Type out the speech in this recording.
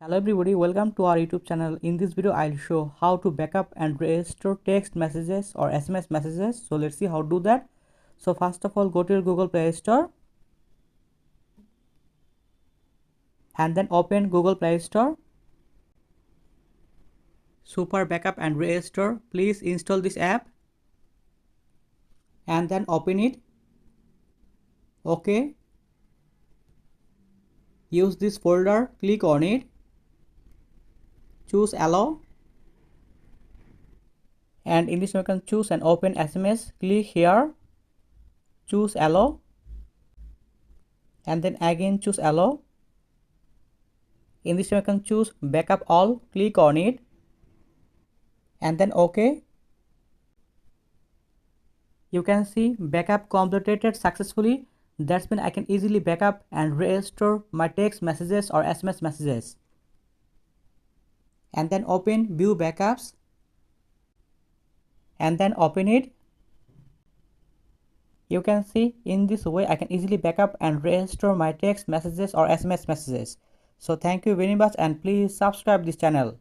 Hello everybody, welcome to our YouTube channel. In this video I'll show how to backup and restore text messages or SMS messages. So let's see how to do that. So first of all, go to your Google Play Store and then open Google Play Store. Super Backup and Restore. Please install this app and then open it. Okay. Use this folder, click on it. Choose allow. And in this you can choose and open SMS. Click here. Choose allow. And then again choose allow. In this you can choose backup all. Click on it. And then OK. You can see backup completed successfully. That's mean I can easily backup and restore my text messages or SMS messages. And then open view backups. And then open it. You can see in this way I can easily backup and restore my text messages or SMS messages. So thank you very much and please subscribe this channel.